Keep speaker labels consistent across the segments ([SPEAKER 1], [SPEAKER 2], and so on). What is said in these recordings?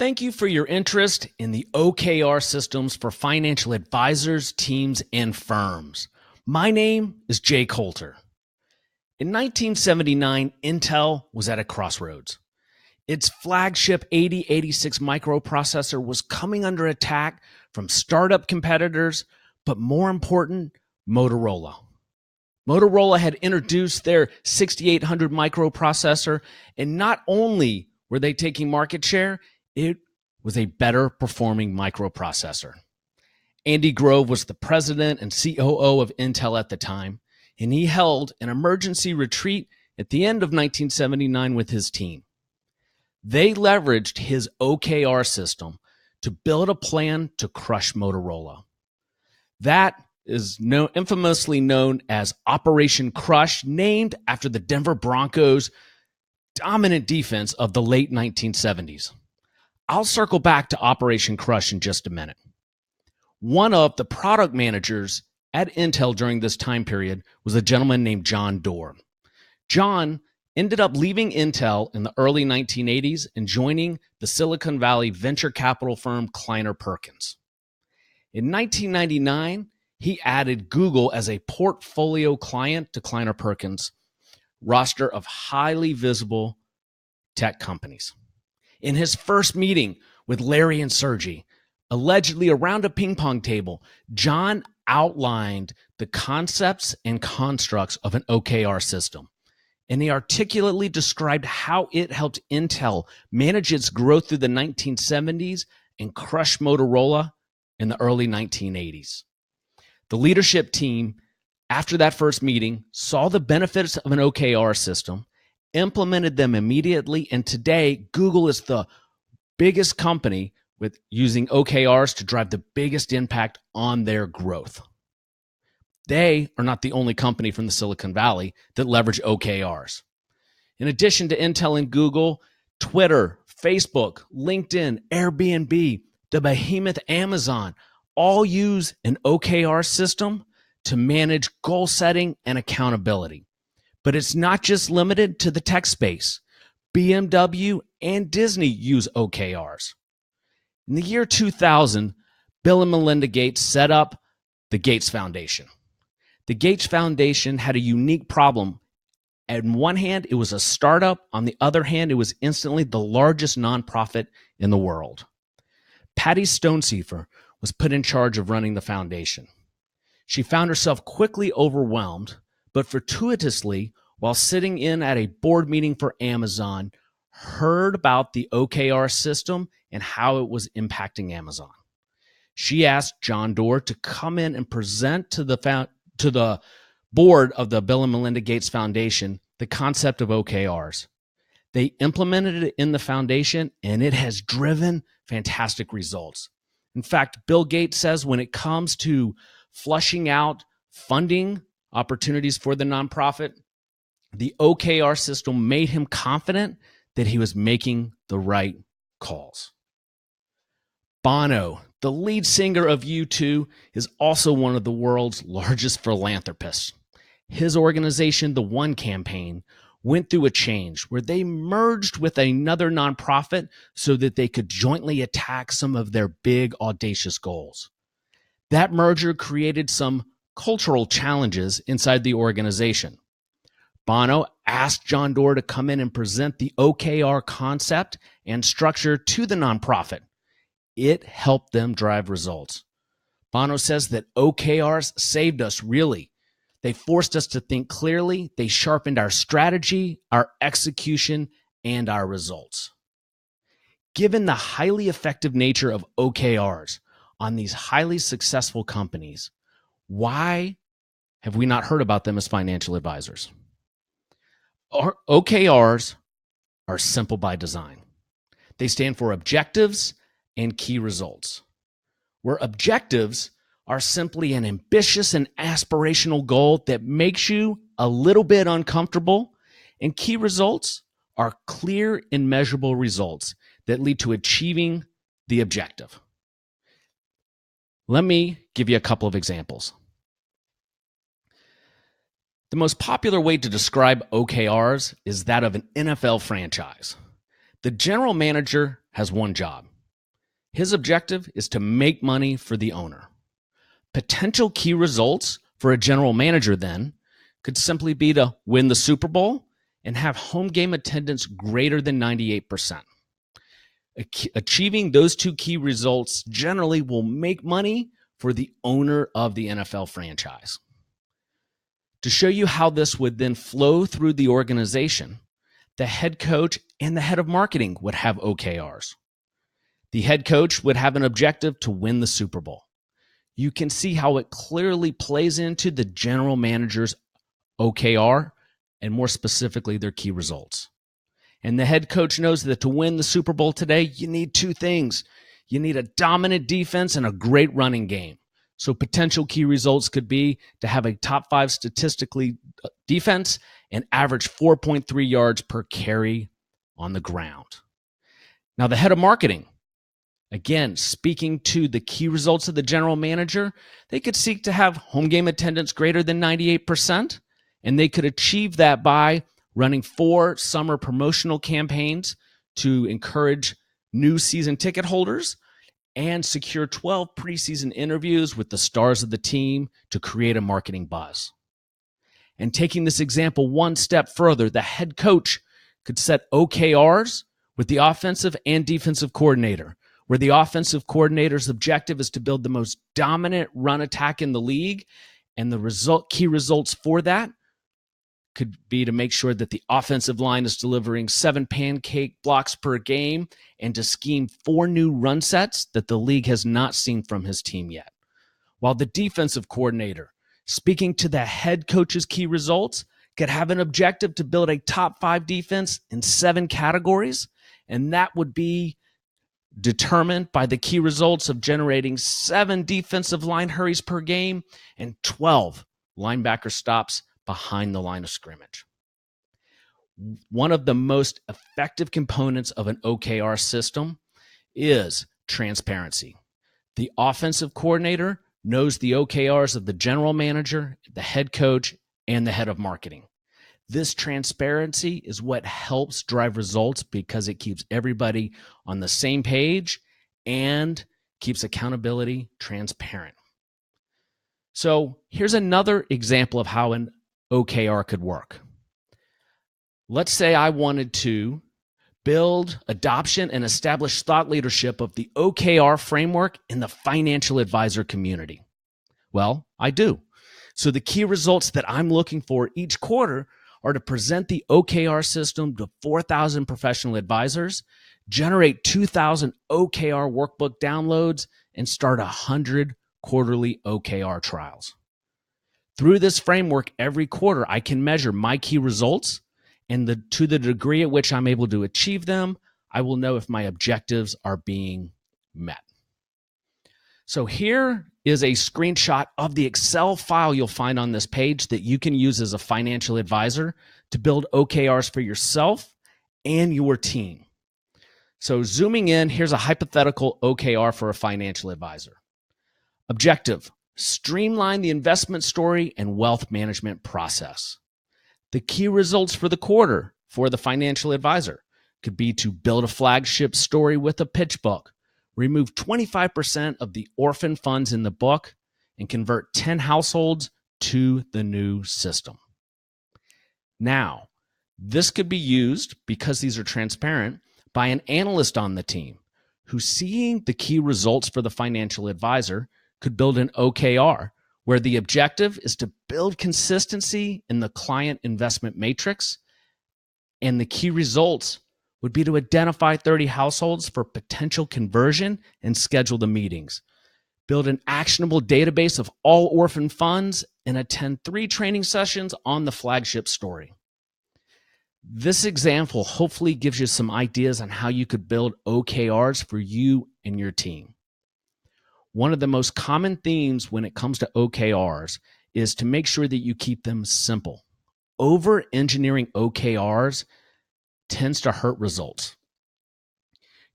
[SPEAKER 1] Thank you for your interest in the OKR systems for financial advisors, teams, and firms. My name is Jay Coulter. In 1979, Intel was at a crossroads. Its flagship 8086 microprocessor was coming under attack from startup competitors, but more important, Motorola. Motorola had introduced their 6800 microprocessor, and not only were they taking market share, it was a better performing microprocessor. Andy Grove was the president and COO of Intel at the time, and he held an emergency retreat at the end of 1979 with his team. They leveraged his OKR system to build a plan to crush Motorola. That is infamously known as Operation Crush, named after the Denver Broncos' dominant defense of the late 1970s. I'll circle back to Operation Crush in just a minute. One of the product managers at Intel during this time period was a gentleman named John Doerr. John ended up leaving Intel in the early 1980s and joining the Silicon Valley venture capital firm Kleiner Perkins. In 1999, he added Google as a portfolio client to Kleiner Perkins' roster of highly visible tech companies. In his first meeting with Larry and Sergey, allegedly around a ping pong table, John outlined the concepts and constructs of an OKR system, and he articulately described how it helped Intel manage its growth through the 1970s and crush Motorola in the early 1980s. The leadership team, after that first meeting, saw the benefits of an OKR system, implemented them immediately, and today Google is the biggest company with using OKRs to drive the biggest impact on their growth. They are not the only company from the Silicon Valley that leverage OKRs. In addition to Intel and Google, Twitter, Facebook, LinkedIn, Airbnb, the behemoth Amazon all use an OKR system to manage goal setting and accountability. But it's not just limited to the tech space. BMW and Disney use OKRs. In the year 2000, Bill and Melinda Gates set up the Gates Foundation. The Gates Foundation had a unique problem. On one hand, it was a startup. On the other hand, it was instantly the largest nonprofit in the world. Patty Stonesifer was put in charge of running the foundation. She found herself quickly overwhelmed, but fortuitously, while sitting in at a board meeting for Amazon, heard about the OKR system and how it was impacting Amazon. She asked John Doerr to come in and present to the board of the Bill and Melinda Gates Foundation the concept of OKRs. They implemented it in the foundation, and it has driven fantastic results. In fact, Bill Gates says when it comes to flushing out funding opportunities for the nonprofit, the OKR system made him confident that he was making the right calls. Bono, the lead singer of U2, is also one of the world's largest philanthropists. His organization, the One Campaign, went through a change where they merged with another nonprofit so that they could jointly attack some of their big, audacious goals. That merger created some cultural challenges inside the organization. Bono asked John Doerr to come in and present the OKR concept and structure to the nonprofit. It helped them drive results. Bono says that OKRs saved us, really. They forced us to think clearly. They sharpened our strategy, our execution, and our results. Given the highly effective nature of OKRs on these highly successful companies, why have we not heard about them as financial advisors? Our OKRs are simple by design. They stand for objectives and key results. Where objectives are simply an ambitious and aspirational goal that makes you a little bit uncomfortable, and key results are clear and measurable results that lead to achieving the objective. Let me give you a couple of examples. The most popular way to describe OKRs is that of an NFL franchise. The general manager has one job. His objective is to make money for the owner. Potential key results for a general manager then could simply be to win the Super Bowl and have home game attendance greater than 98%. Achieving those two key results generally will make money for the owner of the NFL franchise. To show you how this would then flow through the organization, the head coach and the head of marketing would have OKRs. The head coach would have an objective to win the Super Bowl. You can see how it clearly plays into the general manager's OKR and more specifically their key results. And the head coach knows that to win the Super Bowl today, you need two things. You need a dominant defense and a great running game. So potential key results could be to have a top 5 statistically defense and average 4.3 yards per carry on the ground. Now, the head of marketing, again, speaking to the key results of the general manager, they could seek to have home game attendance greater than 98%, and they could achieve that by running 4 summer promotional campaigns to encourage new season ticket holders and secure 12 preseason interviews with the stars of the team to create a marketing buzz. And taking this example one step further, the head coach could set OKRs with the offensive and defensive coordinator, where the offensive coordinator's objective is to build the most dominant run attack in the league, and the key results for that could be to make sure that the offensive line is delivering 7 pancake blocks per game and to scheme 4 new run sets that the league has not seen from his team yet. While the defensive coordinator, speaking to the head coach's key results, could have an objective to build a top 5 defense in 7 categories, and that would be determined by the key results of generating 7 defensive line hurries per game and 12 linebacker stops behind the line of scrimmage. One of the most effective components of an OKR system is transparency. The offensive coordinator knows the OKRs of the general manager, the head coach, and the head of marketing. This transparency is what helps drive results because it keeps everybody on the same page and keeps accountability transparent. So here's another example of how an OKR could work. Let's say I wanted to build adoption and establish thought leadership of the OKR framework in the financial advisor community. Well, I do. So the key results that I'm looking for each quarter are to present the OKR system to 4,000 professional advisors, generate 2,000 OKR workbook downloads, and start 100 quarterly OKR trials. Through this framework, every quarter I can measure my key results, and to the degree at which I'm able to achieve them, I will know if my objectives are being met. So here is a screenshot of the Excel file you'll find on this page that you can use as a financial advisor to build OKRs for yourself and your team. So zooming in, here's a hypothetical OKR for a financial advisor. Objective: streamline the investment story and wealth management process. The key results for the quarter for the financial advisor could be to build a flagship story with a pitch book, remove 25% of the orphan funds in the book, and convert 10 households to the new system. Now, this could be used, because these are transparent, by an analyst on the team who, seeing the key results for the financial advisor, could build an OKR where the objective is to build consistency in the client investment matrix, and the key results would be to identify 30 households for potential conversion and schedule the meetings, build an actionable database of all orphan funds, and attend 3 training sessions on the flagship story. This example hopefully gives you some ideas on how you could build OKRs for you and your team. One of the most common themes when it comes to OKRs is to make sure that you keep them simple. Over-engineering OKRs tends to hurt results.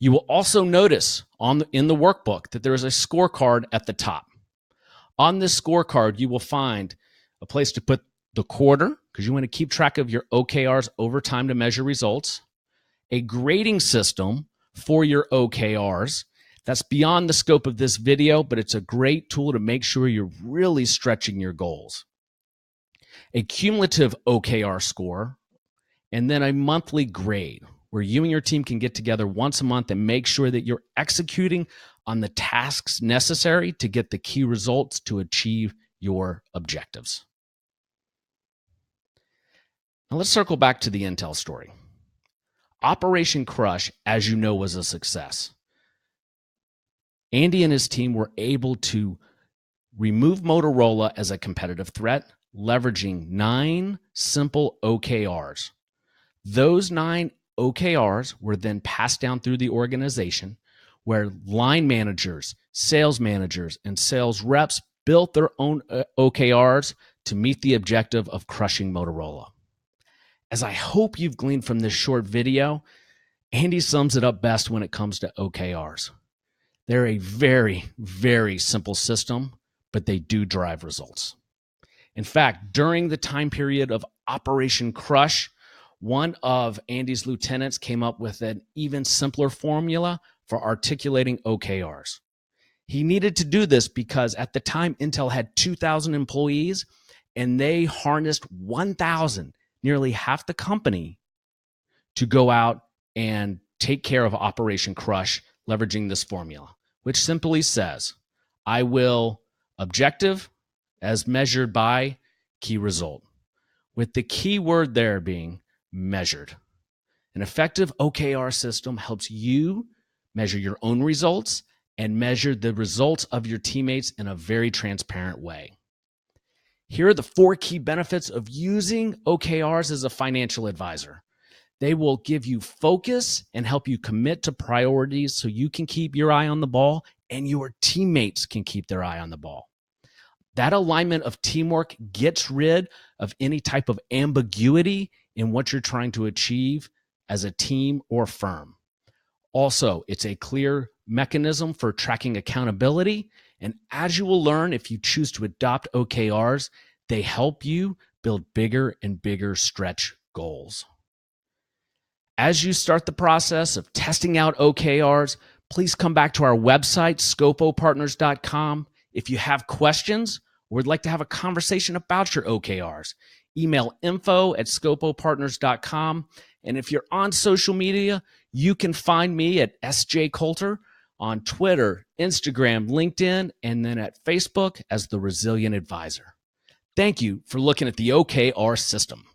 [SPEAKER 1] You will also notice in the workbook that there is a scorecard at the top. On this scorecard, you will find a place to put the quarter, because you want to keep track of your OKRs over time to measure results, a grading system for your OKRs That's beyond the scope of this video, but it's a great tool to make sure you're really stretching your goals. A cumulative OKR score, and then a monthly grade where you and your team can get together once a month and make sure that you're executing on the tasks necessary to get the key results to achieve your objectives. Now let's circle back to the Intel story. Operation Crush, as you know, was a success. Andy and his team were able to remove Motorola as a competitive threat, leveraging 9 simple OKRs. Those 9 OKRs were then passed down through the organization, where line managers, sales managers, and sales reps built their own OKRs to meet the objective of crushing Motorola. As I hope you've gleaned from this short video, Andy sums it up best when it comes to OKRs. They're a very, very simple system, but they do drive results. In fact, during the time period of Operation Crush, one of Andy's lieutenants came up with an even simpler formula for articulating OKRs. He needed to do this because at the time, Intel had 2,000 employees, and they harnessed 1,000, nearly half the company, to go out and take care of Operation Crush, leveraging this formula, which simply says, I will objective as measured by key result, with the key word there being measured. An effective OKR system helps you measure your own results and measure the results of your teammates in a very transparent way. Here are the 4 key benefits of using OKRs as a financial advisor. They will give you focus and help you commit to priorities so you can keep your eye on the ball and your teammates can keep their eye on the ball. That alignment of teamwork gets rid of any type of ambiguity in what you're trying to achieve as a team or firm. Also, it's a clear mechanism for tracking accountability. And as you will learn, if you choose to adopt OKRs, they help you build bigger and bigger stretch goals. As you start the process of testing out OKRs, please come back to our website, scopopartners.com. If you have questions or would like to have a conversation about your OKRs, email info@scopopartners.com. And if you're on social media, you can find me at SJ Coulter on Twitter, Instagram, LinkedIn, and then at Facebook as the Resilient Advisor. Thank you for looking at the OKR system.